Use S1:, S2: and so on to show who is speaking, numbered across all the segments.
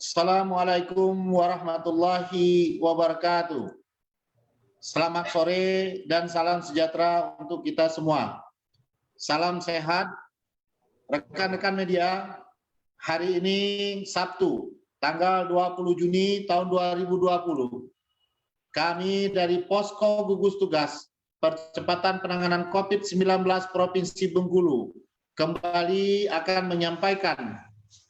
S1: Assalamualaikum warahmatullahi wabarakatuh. Selamat sore dan salam sejahtera untuk kita semua. Salam sehat, rekan-rekan media. Hari ini Sabtu, tanggal 20 Juni tahun 2020. Kami dari Posko Gugus Tugas Percepatan Penanganan COVID-19 Provinsi Bengkulu kembali akan menyampaikan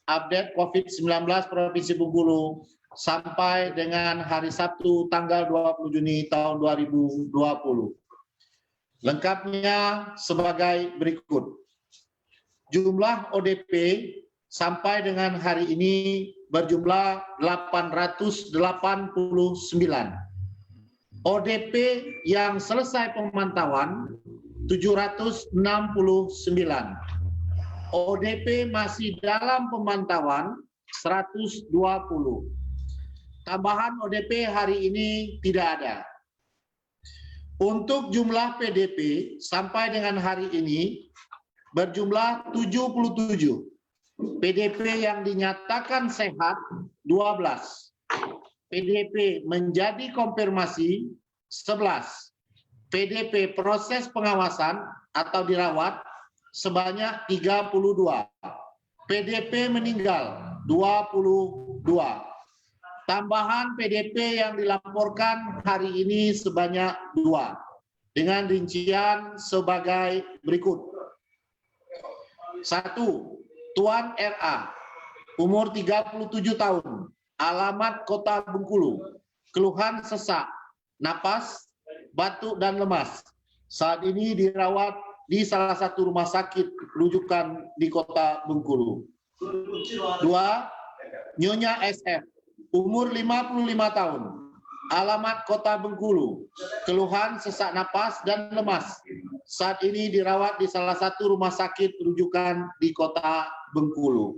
S1: update COVID-19 Provinsi Bengkulu sampai dengan hari Sabtu tanggal 20 Juni tahun 2020. Lengkapnya sebagai berikut. Jumlah ODP sampai dengan hari ini berjumlah 889. ODP yang selesai pemantauan 769. ODP masih dalam pemantauan 120. Tambahan ODP hari ini tidak ada. Untuk jumlah PDP sampai dengan hari ini berjumlah 77. PDP yang dinyatakan sehat 12. PDP menjadi konfirmasi 11. PDP proses pengawasan atau dirawat sebanyak 32. PDP meninggal 22. Tambahan PDP yang dilaporkan hari ini sebanyak 2. Dengan rincian sebagai berikut. 1. Tuan RA, umur 37 tahun, alamat Kota Bengkulu, keluhan sesak, napas, batuk dan lemas. Saat ini dirawat di salah satu rumah sakit rujukan di Kota Bengkulu. 2. Nyonya SF, umur 55 tahun, alamat Kota Bengkulu, keluhan sesak napas dan lemas. Saat ini dirawat di salah satu rumah sakit rujukan di Kota Bengkulu.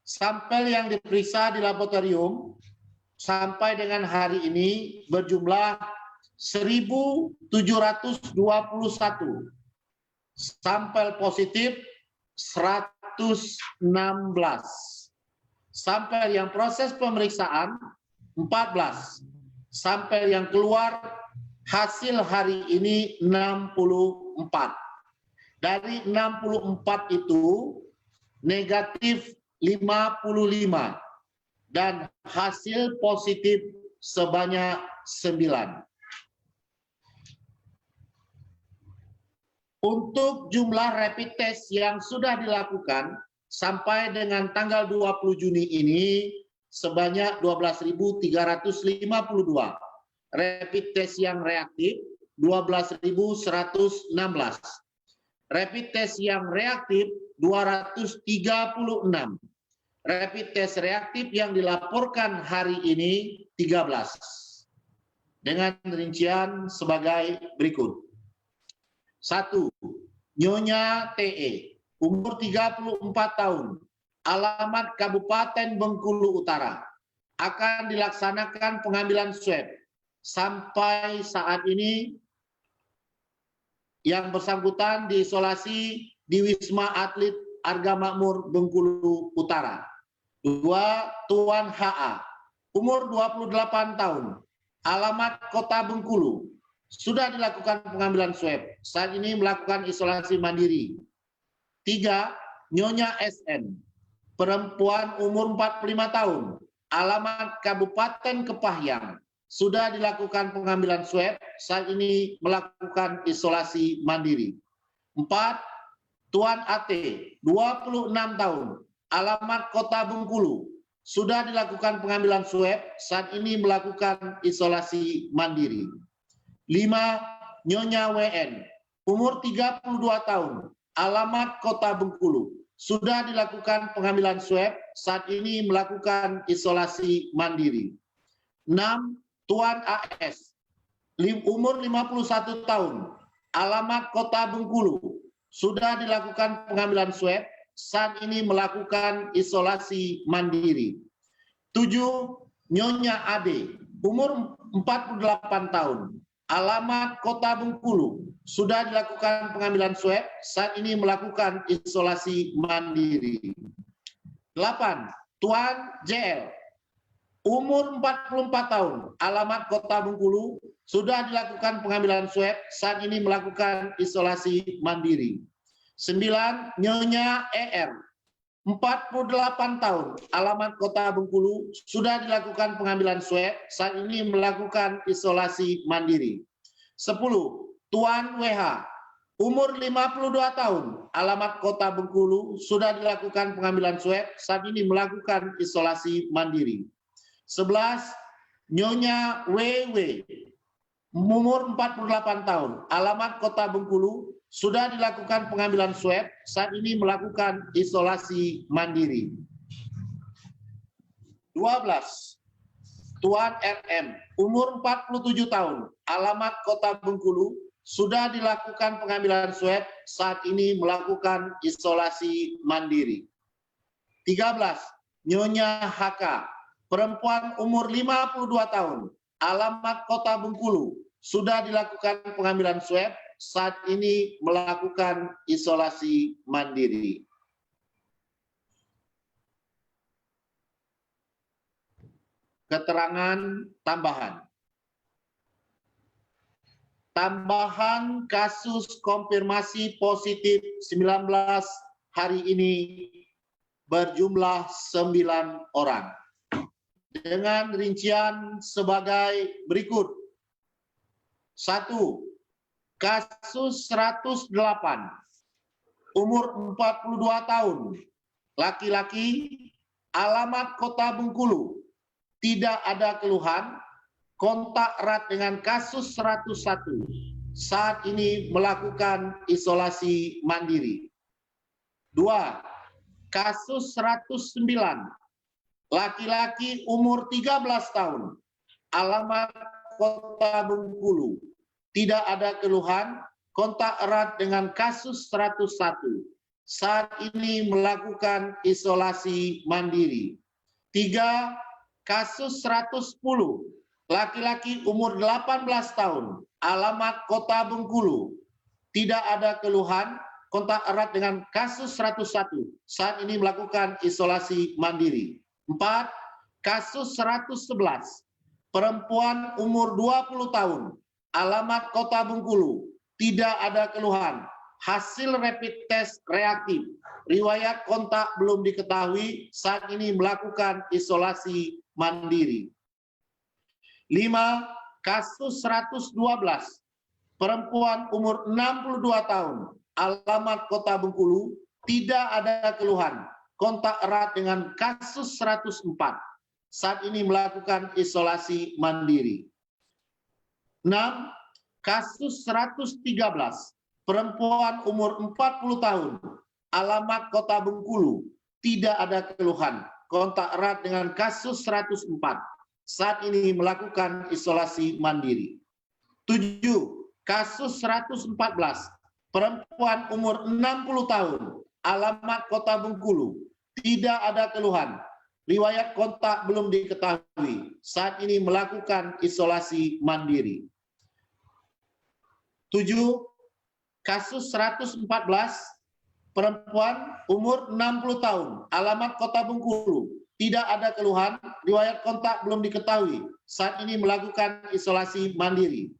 S1: Sampel yang diperiksa di laboratorium sampai dengan hari ini berjumlah 1.721. Sampel positif 116. Sampel yang proses pemeriksaan 14. Sampel yang keluar hasil hari ini 64. Dari 64 itu negatif 55 dan hasil positif sebanyak 9. Untuk jumlah rapid test yang sudah dilakukan sampai dengan tanggal 20 Juni ini sebanyak 12.352. Rapid test yang reaktif 12.116. Rapid test yang reaktif 236. Rapid test reaktif yang dilaporkan hari ini 13. Dengan rincian sebagai berikut. 1. Nyonya TE, umur 34 tahun, alamat Kabupaten Bengkulu Utara. Akan dilaksanakan pengambilan swab. Sampai saat ini yang bersangkutan diisolasi di Wisma Atlet Arga Makmur Bengkulu Utara. 2. Tuan HA, umur 28 tahun, alamat Kota Bengkulu. Sudah dilakukan pengambilan swab. Saat ini melakukan isolasi mandiri. 3. Nyonya SN, perempuan umur 45 tahun, alamat Kabupaten Kepahyang. Sudah dilakukan pengambilan swab. Saat ini melakukan isolasi mandiri. 4. Tuan AT, 26 tahun, alamat Kota Bengkulu. Sudah dilakukan pengambilan swab. Saat ini melakukan isolasi mandiri. 5. Nyonya WN, umur 32 tahun, alamat Kota Bengkulu. Sudah dilakukan pengambilan swab, saat ini melakukan isolasi mandiri. 6. Tuan AS, umur 51 tahun, alamat Kota Bengkulu. Sudah dilakukan pengambilan swab, saat ini melakukan isolasi mandiri. 7. Nyonya AD, umur 48 tahun, alamat Kota Bengkulu. Sudah dilakukan pengambilan swab, saat ini melakukan isolasi mandiri. 8. Tuan JL, umur 44 tahun, alamat Kota Bengkulu, sudah dilakukan pengambilan swab, saat ini melakukan isolasi mandiri. 9. Nyonya ER, 48 tahun, alamat Kota Bengkulu, sudah dilakukan pengambilan swab, saat ini melakukan isolasi mandiri. 10. Tuan WH, umur 52 tahun, alamat Kota Bengkulu, sudah dilakukan pengambilan swab, saat ini melakukan isolasi mandiri. 11. Nyonya WW, umur 48 tahun, alamat Kota Bengkulu, sudah dilakukan pengambilan swab, saat ini melakukan isolasi mandiri. 12. Tuan RM, umur 47 tahun, alamat Kota Bengkulu, sudah dilakukan pengambilan swab, saat ini melakukan isolasi mandiri. 13. Nyonya HK, perempuan umur 52 tahun, alamat Kota Bengkulu, sudah dilakukan pengambilan swab, saat ini melakukan isolasi mandiri. Keterangan tambahan. Tambahan kasus konfirmasi positif 19 hari ini berjumlah 9 orang. Dengan rincian sebagai berikut. 1. Kasus 108, umur 42 tahun, laki-laki, alamat Kota Bengkulu, tidak ada keluhan, kontak erat dengan kasus 101, saat ini melakukan isolasi mandiri. 2. Kasus 109, laki-laki umur 13 tahun, alamat Kota Bengkulu, tidak ada keluhan, kontak erat dengan kasus 101, saat ini melakukan isolasi mandiri. 3. Kasus 110, laki-laki umur 18 tahun, alamat Kota Bengkulu, tidak ada keluhan, kontak erat dengan kasus 101, saat ini melakukan isolasi mandiri. 4. Kasus 111, perempuan umur 20 tahun, alamat Kota Bengkulu, tidak ada keluhan, hasil rapid test reaktif, riwayat kontak belum diketahui, saat ini melakukan isolasi mandiri. 5. Kasus 112, perempuan umur 62 tahun, alamat Kota Bengkulu, tidak ada keluhan, kontak erat dengan kasus 104, saat ini melakukan isolasi mandiri. 6. Kasus 113, perempuan umur 40 tahun, alamat Kota Bengkulu, tidak ada keluhan, kontak erat dengan kasus 104, saat ini melakukan isolasi mandiri. 7. Kasus 114, perempuan umur 60 tahun, alamat Kota Bengkulu, tidak ada keluhan, riwayat kontak belum diketahui, saat ini melakukan isolasi mandiri. 7. Kasus 114, perempuan umur 60 tahun, alamat Kota Bengkulu, tidak ada keluhan, riwayat kontak belum diketahui, saat ini melakukan isolasi mandiri.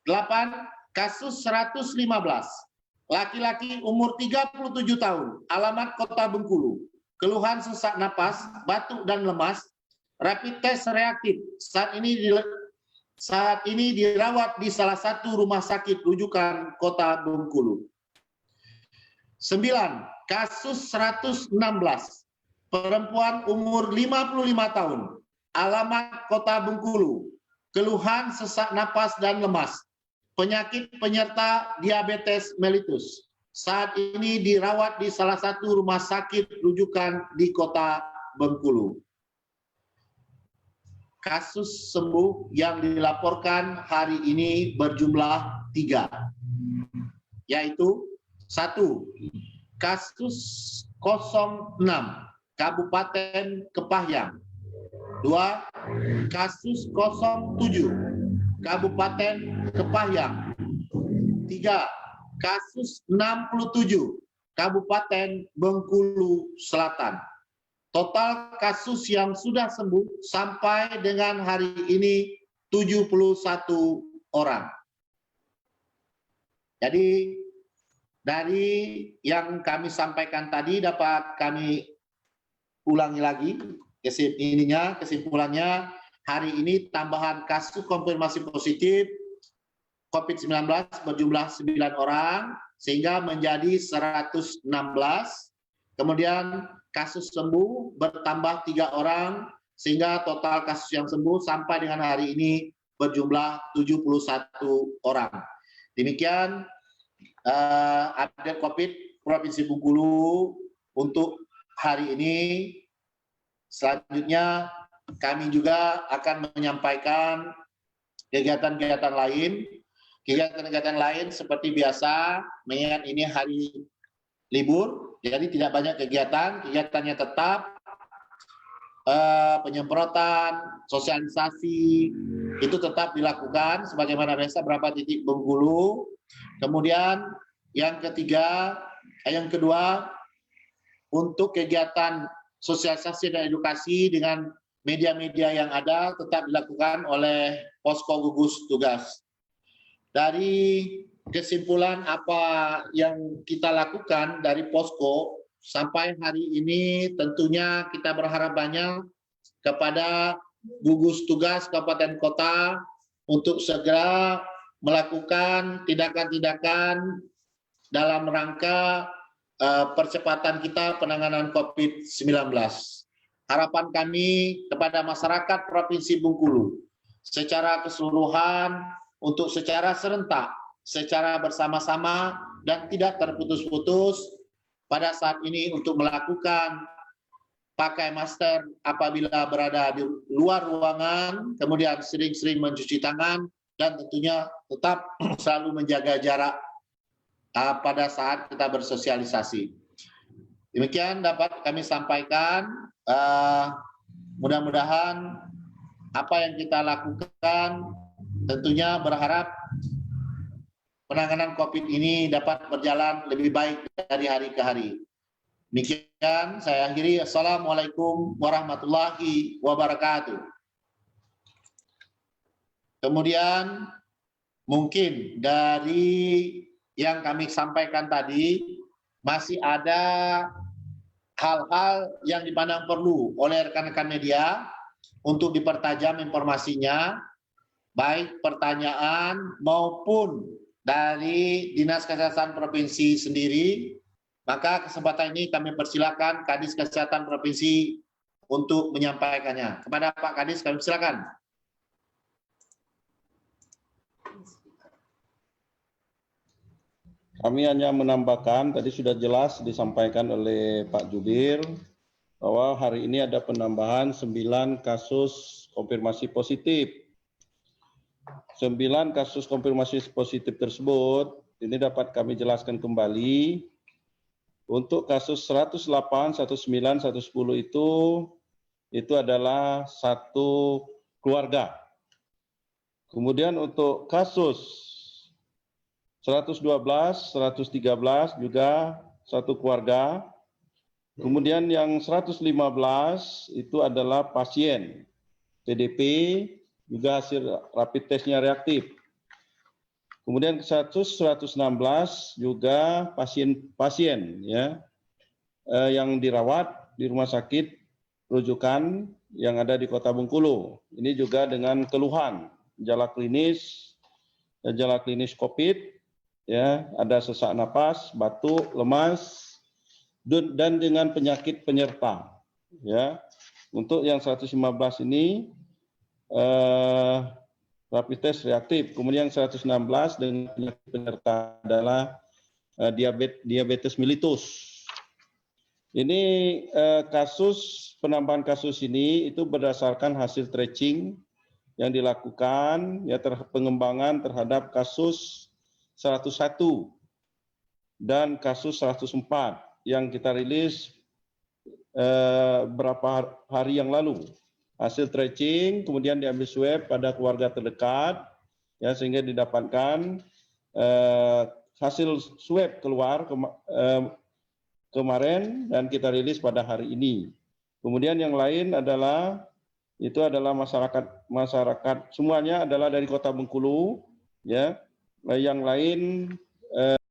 S1: 8. Kasus 115, laki-laki umur 37 tahun, alamat Kota Bengkulu, keluhan sesak napas, batuk dan lemas, rapid test reaktif, saat ini dirawat di salah satu rumah sakit rujukan Kota Bengkulu. 9. Kasus 116, perempuan umur 55 tahun, alamat Kota Bengkulu, keluhan sesak napas dan lemas, penyakit penyerta diabetes mellitus, saat ini dirawat di salah satu rumah sakit rujukan di Kota Bengkulu. Kasus sembuh yang dilaporkan hari ini berjumlah 3, yaitu 1. Kasus 06, Kabupaten Kepahyang. 2. Kasus 07, Kabupaten Kepahyang. 3. Kasus 67, Kabupaten Bengkulu Selatan. Total kasus yang sudah sembuh sampai dengan hari ini 71 orang. Jadi dari yang kami sampaikan tadi dapat kami ulangi lagi kesimpulannya hari ini tambahan kasus konfirmasi positif COVID-19 berjumlah 9 orang sehingga menjadi 116. Kemudian kasus sembuh bertambah 3 orang sehingga total kasus yang sembuh sampai dengan hari ini berjumlah 71 orang. Demikian update COVID Provinsi Bengkulu untuk hari ini. Selanjutnya kami juga akan menyampaikan kegiatan-kegiatan lain. Kegiatan-kegiatan lain seperti biasa, mengingat ini hari libur, jadi tidak banyak kegiatan. Kegiatannya tetap penyemprotan, sosialisasi, itu tetap dilakukan sebagaimana biasa berapa titik Bengkulu. Kemudian yang kedua, untuk kegiatan sosialisasi dan edukasi dengan media-media yang ada tetap dilakukan oleh posko gugus tugas. Dari kesimpulan apa yang kita lakukan dari posko sampai hari ini, tentunya kita berharap banyak kepada gugus tugas kabupaten kota untuk segera melakukan tindakan-tindakan dalam rangka percepatan kita penanganan COVID-19. Harapan kami kepada masyarakat Provinsi Bengkulu secara keseluruhan untuk secara serentak, secara bersama-sama dan tidak terputus-putus pada saat ini untuk melakukan pakai masker apabila berada di luar ruangan, kemudian sering-sering mencuci tangan, dan tentunya tetap selalu menjaga jarak pada saat kita bersosialisasi. Demikian dapat kami sampaikan. Mudah-mudahan apa yang kita lakukan tentunya berharap penanganan COVID ini dapat berjalan lebih baik dari hari ke hari. Demikian saya akhiri. Assalamualaikum warahmatullahi wabarakatuh. Kemudian mungkin dari yang kami sampaikan tadi masih ada hal-hal yang dipandang perlu oleh rekan-rekan media untuk dipertajam informasinya, baik pertanyaan maupun dari Dinas Kesehatan Provinsi sendiri. Maka kesempatan ini kami persilakan Kadis Kesehatan Provinsi untuk menyampaikannya. Kepada Pak Kadis kami silakan.
S2: Kami hanya menambahkan, tadi sudah jelas disampaikan oleh Pak Jubir, bahwa hari ini ada penambahan 9 kasus konfirmasi positif. 9 kasus konfirmasi positif tersebut, ini dapat kami jelaskan kembali. Untuk kasus 108, 19, 110 itu adalah satu keluarga. Kemudian untuk kasus 112, 113 juga satu keluarga. Kemudian yang 115 itu adalah pasien PDP, juga hasil rapid testnya reaktif. Kemudian kasus 116 juga pasien ya yang dirawat di rumah sakit rujukan yang ada di Kota Bengkulu. Ini juga dengan keluhan gejala klinis COVID. Ya, ada sesak napas, batuk, lemas, dan dengan penyakit penyerta. Ya, untuk yang 115 ini rapid test reaktif. Kemudian 116 dengan penyakit penyerta adalah diabetes mellitus. Ini penambahan kasus ini itu berdasarkan hasil tracing yang dilakukan, ya pengembangan terhadap kasus 101 dan kasus 104 yang kita rilis beberapa hari yang lalu. Hasil tracing kemudian diambil swab pada keluarga terdekat, ya sehingga didapatkan hasil swab keluar kemarin dan kita rilis pada hari ini. Kemudian yang lain adalah masyarakat semuanya adalah dari Kota Bengkulu, ya. Yang lain